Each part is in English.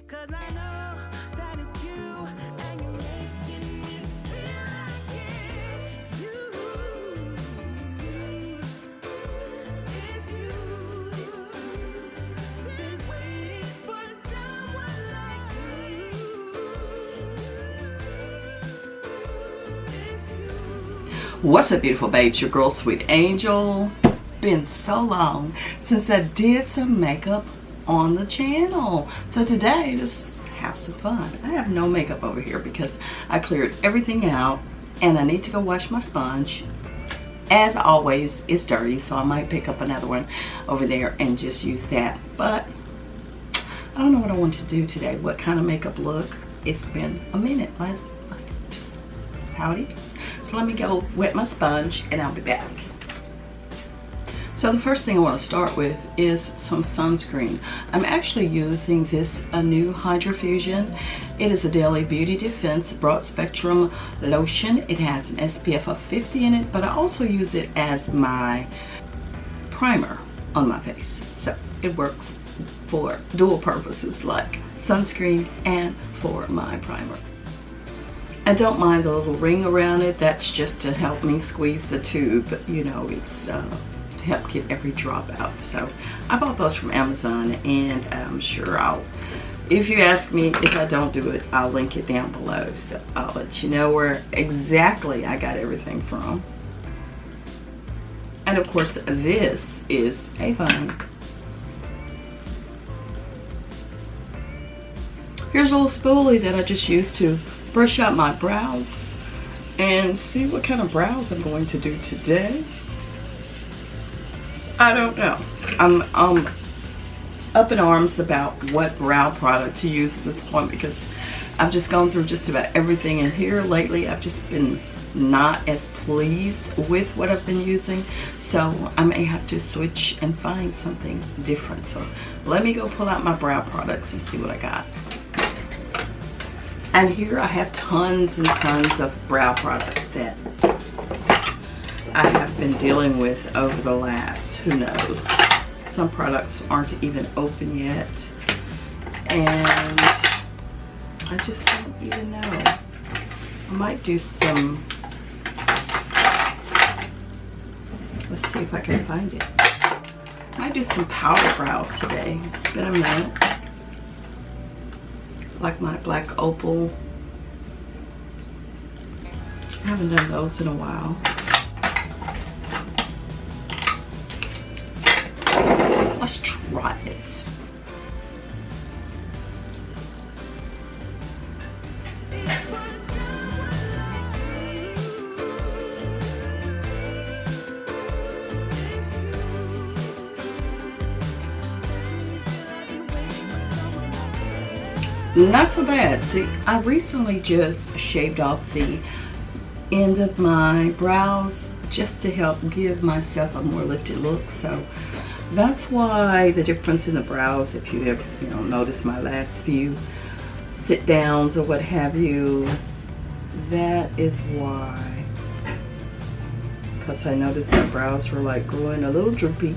'Cause I know that it's you, and you're making me feel like it's you. It's you. Been waiting for someone like you. It's you. What's up, beautiful babes? Your girl, Sweet Angel. Been so long since I did some makeup on the channel. So today, just have some fun. I have no makeup over here because I cleared everything out and I need to go wash my sponge. As always, it's dirty, so I might pick up another one over there and just use that. But I don't know what I want to do today. What kind of makeup look? It's been a minute. Let's just how it is. So let me go wet my sponge and I'll be back. So the first thing I want to start with is some sunscreen. I'm actually using this new Hydra Fusion. It is a Daily Beauty Defense Broad Spectrum Lotion. It has an SPF of 50 in it, but I also use it as my primer on my face. So it works for dual purposes like sunscreen and for my primer. I don't mind the little ring around it. That's just to help me squeeze the tube. You know, it's to help get every drop out. So I bought those from Amazon, and I'm sure if you ask me if I don't do it, I'll link it down below. So I'll let you know where exactly I got everything from. And of course, this is Avon. Here's a little spoolie that I just used to brush out my brows and see what kind of brows I'm going to do today. I don't know. I'm up in arms about what brow product to use at this point because I've just gone through just about everything in here lately. I've just been not as pleased with what I've been using, so I may have to switch and find something different. So let me go pull out my brow products and see what I got. And here I have tons and tons of brow products that I have been dealing with over the last, who knows, some products aren't even open yet, and I just don't even know. I might do some, let's see if I can find it. I might do some powder brows today. It's been a minute. Like my black opal. I haven't done those in a while. Let's try it. Not so bad. See, I recently just shaved off the end of my brows just to help give myself a more lifted look. So that's why the difference in the brows, if you ever, notice my last few sit downs or what have you, that is why. Because I noticed my brows were like growing a little droopy.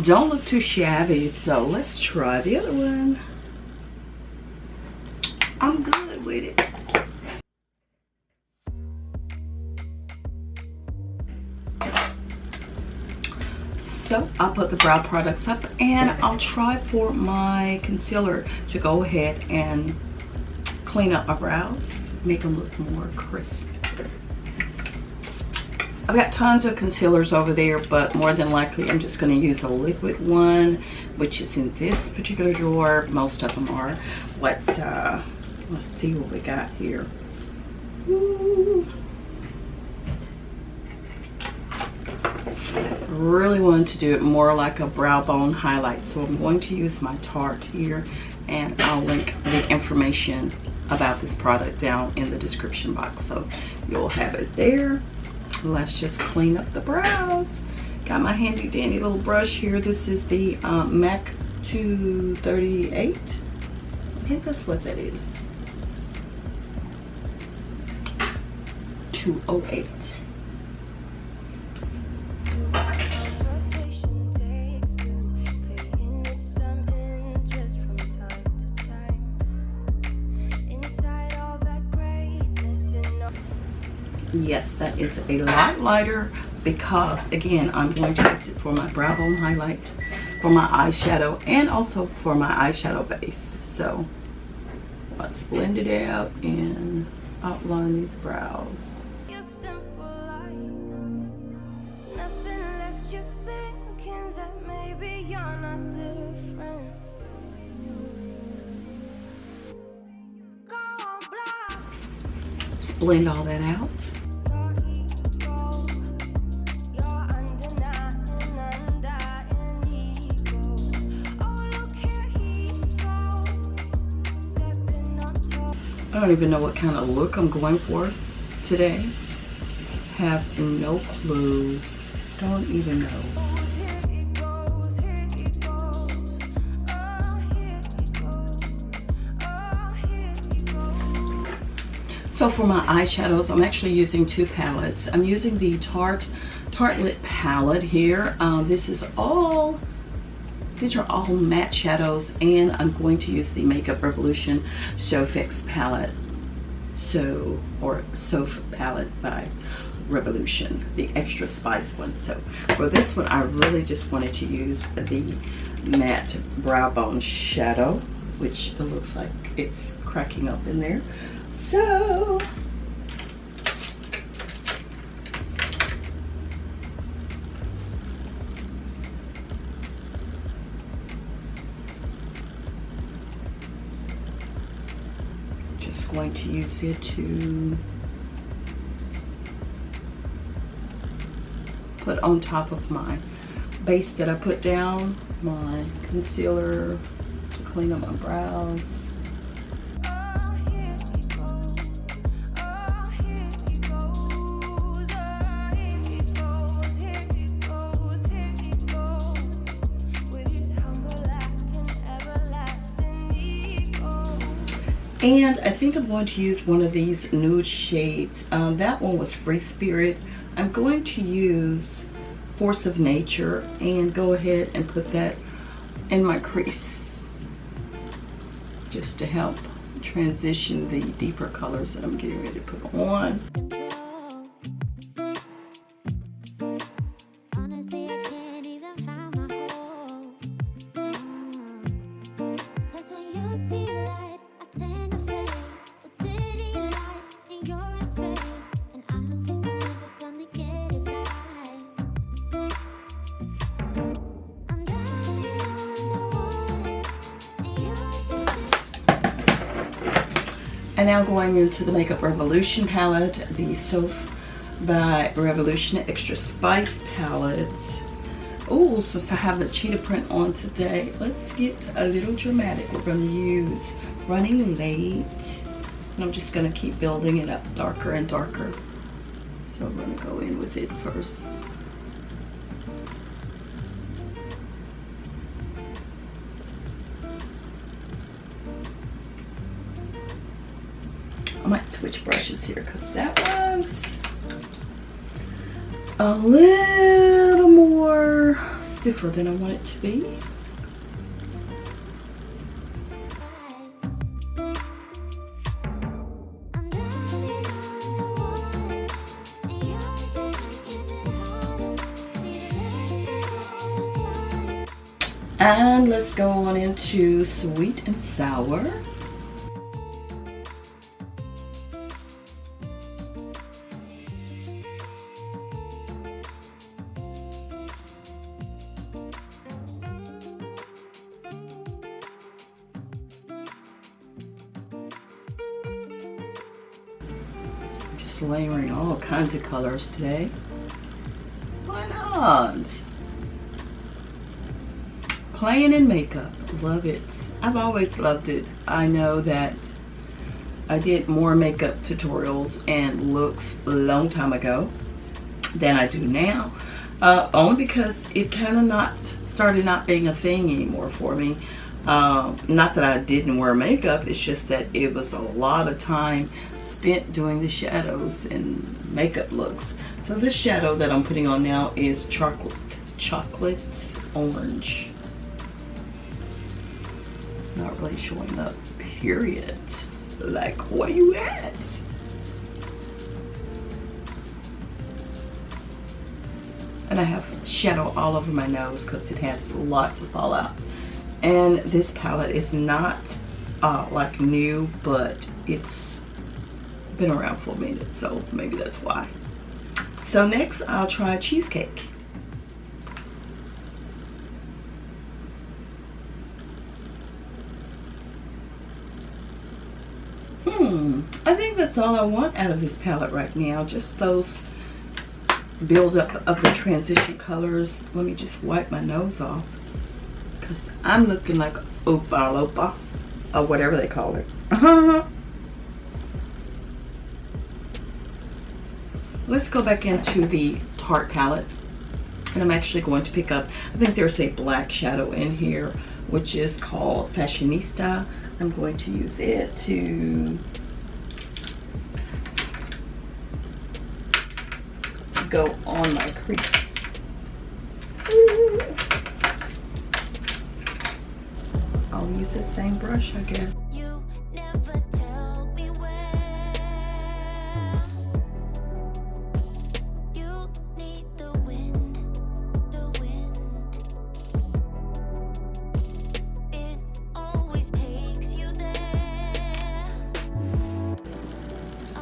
Don't look too shabby, so let's try the other one. I'm good with it. So I'll put the brow products up and I'll try for my concealer to go ahead and clean up my brows, make them look more crisp. I've got tons of concealers over there, but more than likely I'm just going to use a liquid one, which is in this particular drawer. Most of them are. Let's see what we got here. Ooh. Really wanted to do it more like a brow bone highlight, so I'm going to use my Tarte here, and I'll link the information about this product down in the description box, so you'll have it there. Let's just clean up the brows. Got my handy dandy little brush here. This is the MAC 238. I think that's what that is. 208. Yes, that is a lot lighter because, again, I'm going to use it for my brow bone highlight, for my eyeshadow, and also for my eyeshadow base. So let's blend it out and outline these brows. Your simple life, nothing left you thinking that maybe you're not different. Go on, block. Let's blend all that out. I don't even know what kind of look I'm going for today. Have no clue. Don't even know. So for my eyeshadows, I'm actually using two palettes. I'm using the Tartelette palette here. These are all matte shadows, and I'm going to use the Makeup Revolution Show Fix palette. Or Soap palette by Revolution, the extra spice one. So for this one, I really just wanted to use the matte brow bone shadow, which it looks like it's cracking up in there. So just going to use it to put on top of my base that I put down, my concealer to clean up my brows. And I think I'm going to use one of these nude shades. That one was Free Spirit. I'm going to use Force of Nature and go ahead and put that in my crease, just to help transition the deeper colors that I'm getting ready to put on. And now going into the Makeup Revolution palette, the Soap by Revolution Extra Spice palette. Oh, since I have the cheetah print on today, let's get a little dramatic. We're going to use Running Late. And I'm just going to keep building it up darker and darker. So I'm going to go in with it first. I might switch brushes here because that was a little more stiffer than I want it to be. And let's go on into Sweet and Sour. Just layering all kinds of colors today. Why not? Playing in makeup, love it. I've always loved it. I know that I did more makeup tutorials and looks a long time ago than I do now, only because it kind of knocks started not being a thing anymore for me. Not that I didn't wear makeup, it's just that it was a lot of time spent doing the shadows and makeup looks. So this shadow that I'm putting on now is chocolate orange. It's not really showing up, period. Like, where you at? And I have shadow all over my nose because it has lots of fallout. And this palette is not like new, but it's been around for a minute, so maybe that's why. So next I'll try cheesecake. I think that's all I want out of this palette right now. Just those build up of the transition colors. Let me just wipe my nose off because I'm looking like Opa Lopa or whatever they call it. Let's go back into the Tarte palette, and I'm actually going to pick up, I think there's a black shadow in here which is called Fashionista. I'm going to use it to go on my crease. I'll use that same brush, I guess. You never tell me where. You need the wind, the wind. It always takes you there.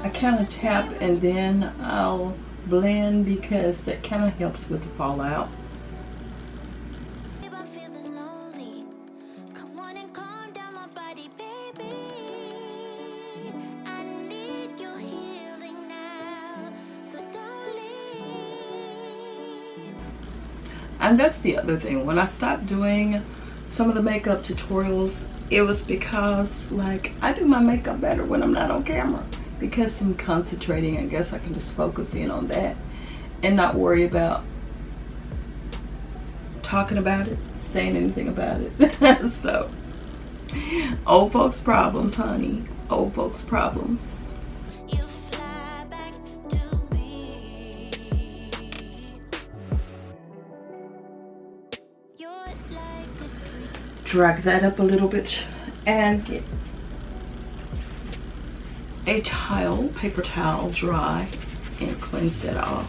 I kind of tap and then I'll blend because that kind of helps with the fallout. I'm feeling lonely. Come on and calm down my body, baby. I need your healing now, so don't leave. And that's the other thing. When I stopped doing some of the makeup tutorials, it was because, like, I do my makeup better when I'm not on camera. Because I'm concentrating, I guess I can just focus in on that and not worry about talking about it, saying anything about it. So, old folks problems, honey. Old folks problems. You fly back to me. You're like a dream. Drag that up a little bit and get a towel, paper towel, dry, and cleanse that off.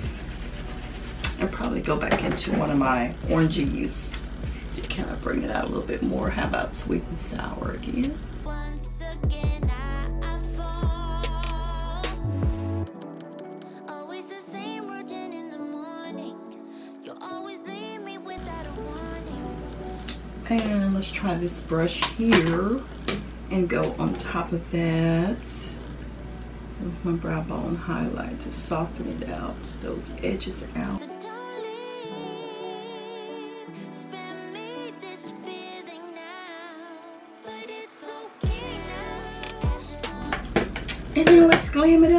And probably go back into one of my oranges to kind of bring it out a little bit more. How about sweet and sour again? Once again, I fall. Always the same routine in the morning. You always leave me without a warning. And let's try this brush here and go on top of that with my brow bone highlight to soften it out, those edges out. So don't leave. Spare me this feeling now. But it's okay now. And then let's glam it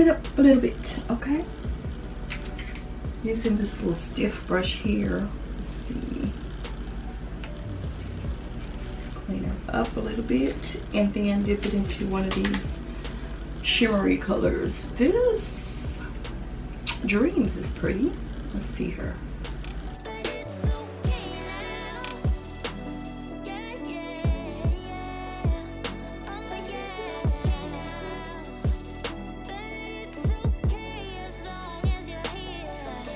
up a little bit, okay? Using this little stiff brush here. Let's see. Clean it up a little bit and then dip it into one of these shimmery colors. This Dreams is pretty. Let's see her. But it's okay now. Yeah, yeah, yeah. Oh, yeah. But it's okay as long as you're here.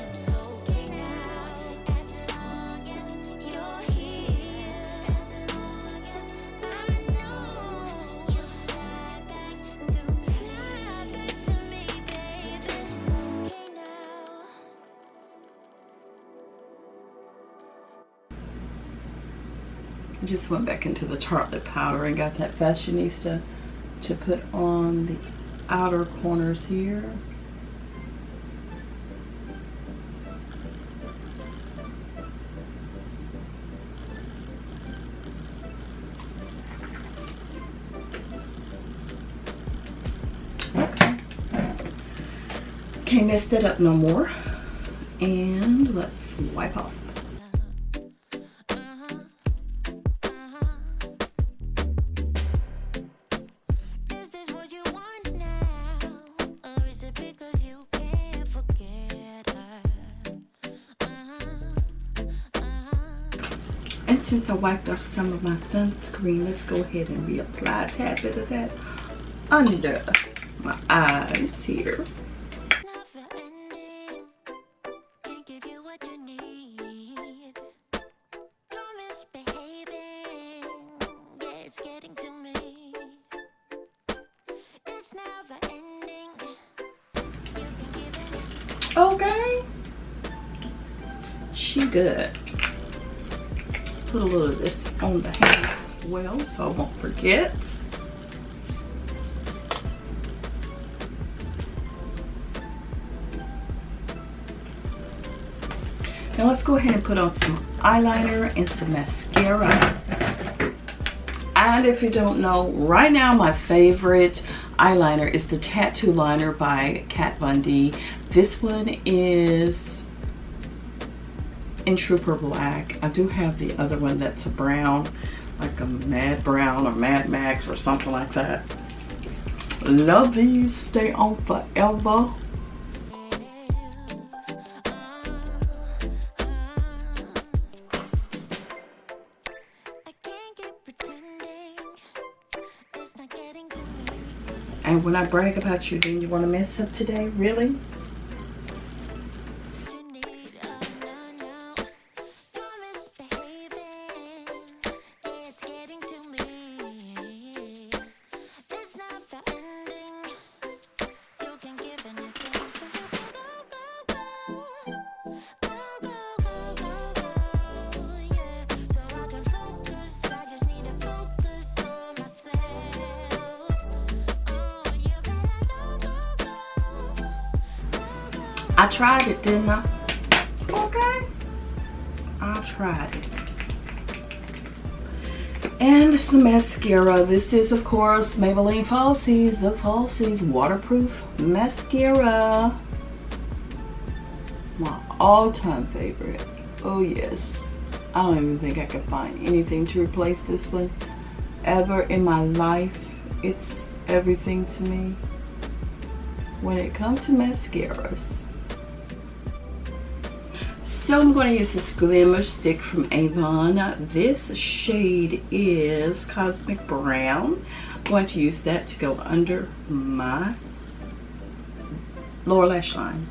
It's okay now. As long as you're here. As long as I know you fly back to me, baby. It's okay now. I just went back into the Tarte powder and got that Fashionista to put on the outer corners here. Okay. Can't mess that up no more. And let's wipe off. And since I wiped off some of my sunscreen, let's go ahead and reapply a tad bit of that under my eyes here. Never ending. Can't give you what you need. You're misbehaving. Yeah, it's getting to me. It's never ending. You can give it. Okay. She good. Put a little of this on the hands as well so I won't forget. Now let's go ahead and put on some eyeliner and some mascara. And if you don't know, right now my favorite eyeliner is the Tattoo Liner by Kat Von D. This one is in Trooper Black. I do have the other one that's a brown, like a Mad Brown or Mad Max or something like that. Love these, stay on forever. And when I brag about you, then you want to mess up today? Really? I tried it, didn't I? Okay. I tried it. And some mascara. This is, of course, Maybelline Falsies. The Falsies Waterproof Mascara. My all-time favorite. Oh, yes. I don't even think I could find anything to replace this one ever in my life. It's everything to me when it comes to mascaras. So I'm going to use this Glimmer Stick from Avon. This shade is Cosmic Brown. I'm going to use that to go under my lower lash line.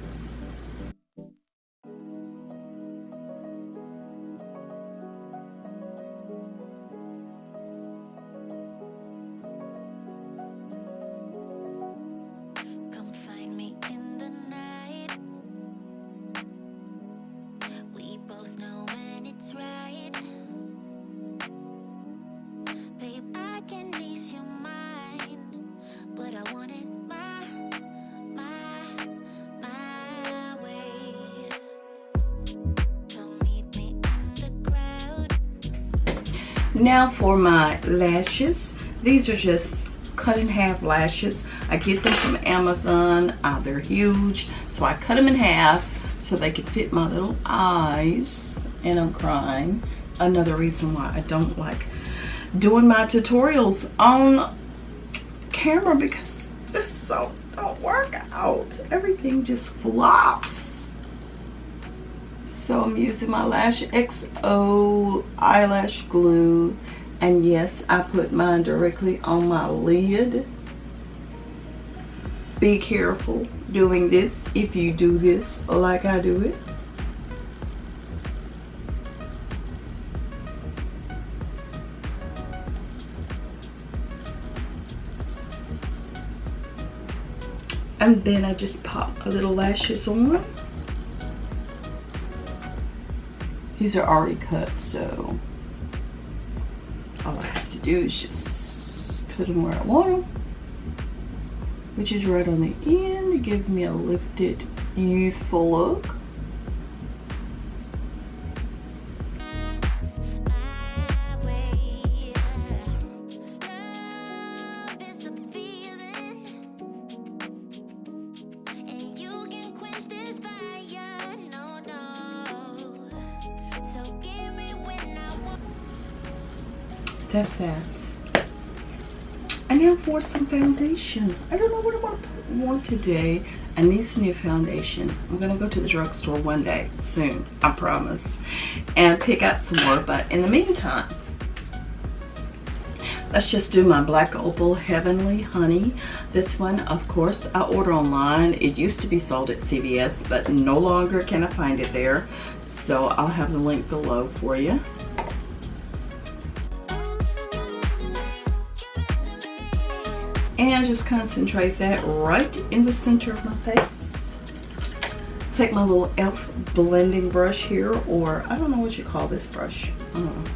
Come find me in the night. We both know when it's right. Babe, I can ease your mind, but I want it my way. Come meet me in the crowd. Now for my lashes. These are just cut in half lashes. I get them from Amazon. They're huge, so I cut them in half so they can fit my little eyes. And I'm crying. Another reason why I don't like doing my tutorials on camera, because just so don't work out. Everything just flops. So I'm using my Lash XO eyelash glue, and yes, I put mine directly on my lid. Be careful doing this if you do this like I do it. And then I just pop a little lashes on. These are already cut, so all I have to do is just put them where I want them, which is right on the end to give me a lifted, youthful look. That's that. And now for some foundation. I don't know what I want to put on today. I need some new foundation. I'm gonna go to the drugstore one day soon, I promise, and pick out some more. But in the meantime, let's just do my Black Opal Heavenly Honey. This one, of course, I order online. It used to be sold at CVS, but no longer can I find it there. So I'll have the link below for you. And just concentrate that right in the center of my face. Take my little e.l.f. blending brush here, or I don't know what you call this brush. I don't know.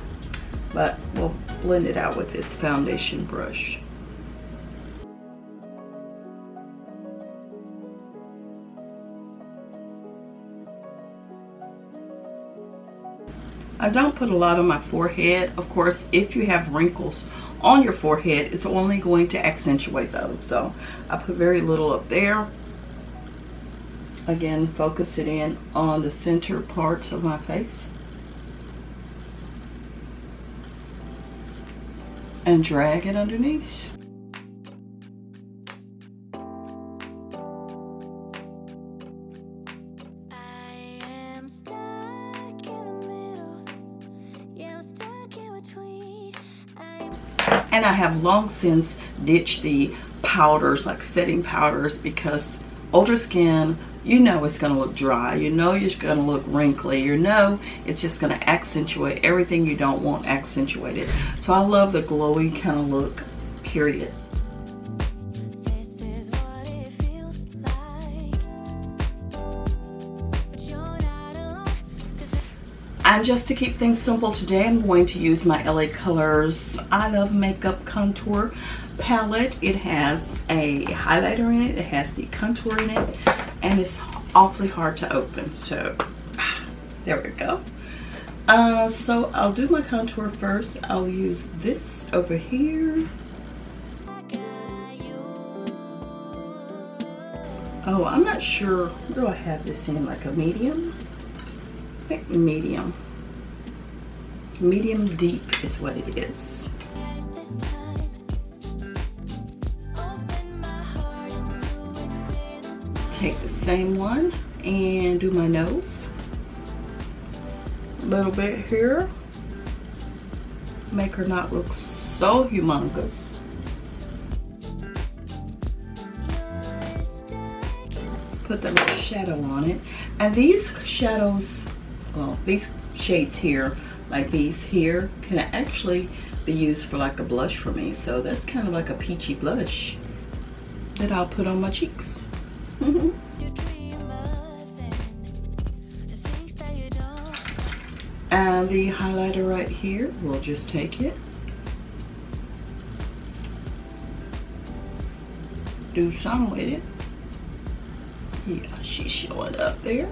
But we'll blend it out with this foundation brush. I don't put a lot on my forehead. Of course, if you have wrinkles on your forehead, it's only going to accentuate those. So I put very little up there. Again, focus it in on the center parts of my face. And drag it underneath. And I have long since ditched the powders, like setting powders, because older skin, you know it's going to look dry. You know you're going to look wrinkly. You know it's just going to accentuate everything you don't want accentuated. So I love the glowy kind of look, period. And just to keep things simple today, I'm going to use my LA Colors I Love Makeup Contour palette. It has a highlighter in it, it has the contour in it, and it's awfully hard to open. So there we go. So I'll do my contour first. I'll use this over here. Oh, I'm not sure. What do I have this in? Like a medium? I think medium. Medium deep is what it is. Take the same one and do my nose. A little bit here. Make her not look so humongous. Put the little shadow on it. And these shadows, well, these shades here, like these here, can actually be used for like a blush for me. So that's kind of like a peachy blush that I'll put on my cheeks. And the highlighter right here, we'll just take it, do some with it. Yeah, she's showing up there.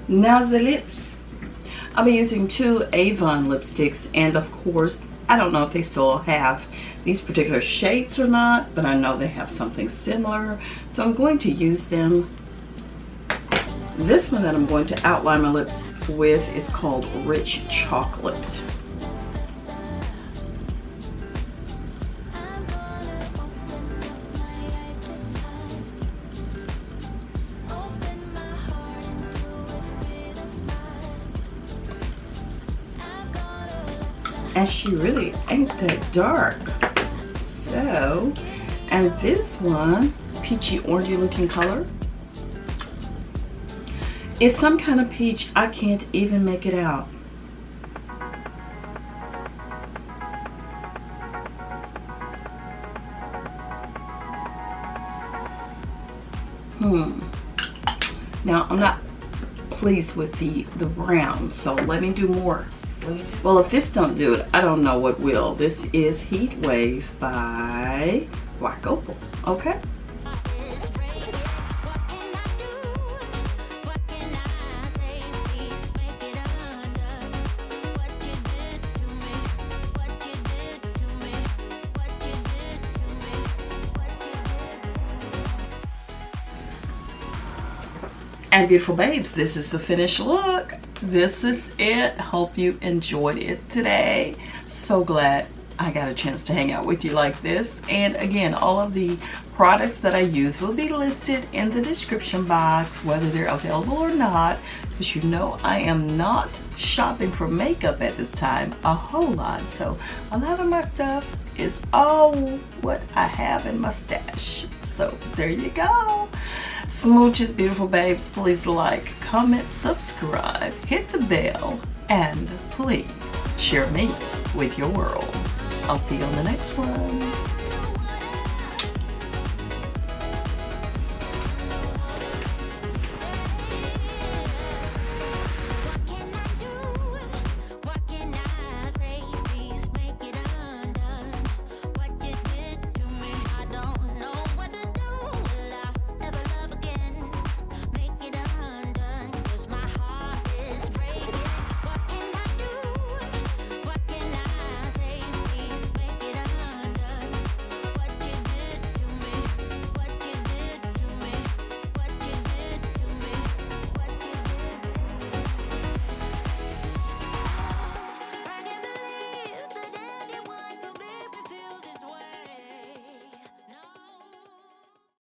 Now the lips. I'll be using two Avon lipsticks, and of course, I don't know if they still have these particular shades or not, but I know they have something similar, so I'm going to use them. This one that I'm going to outline my lips with is called Rich Chocolate. And she really ain't that dark. So, and this one, peachy orangey looking color, is some kind of peach. I can't even make it out. Now I'm not pleased with the brown, so let me do more. Well, if this don't do it, I don't know what will. This is Heat Wave by Black Opal. Okay. And beautiful babes, this is the finished look. this is it. Hope you enjoyed it today. So glad I got a chance to hang out with you like this. And again, all of the products that I use will be listed in the description box, whether they're available or not, because you know I am not shopping for makeup at this time a whole lot. So a lot of my stuff is all what I have in my stash. So there you go. Smooches, beautiful babes. Please like, comment, subscribe, hit the bell, and please share me with your world. I'll see you on the next one.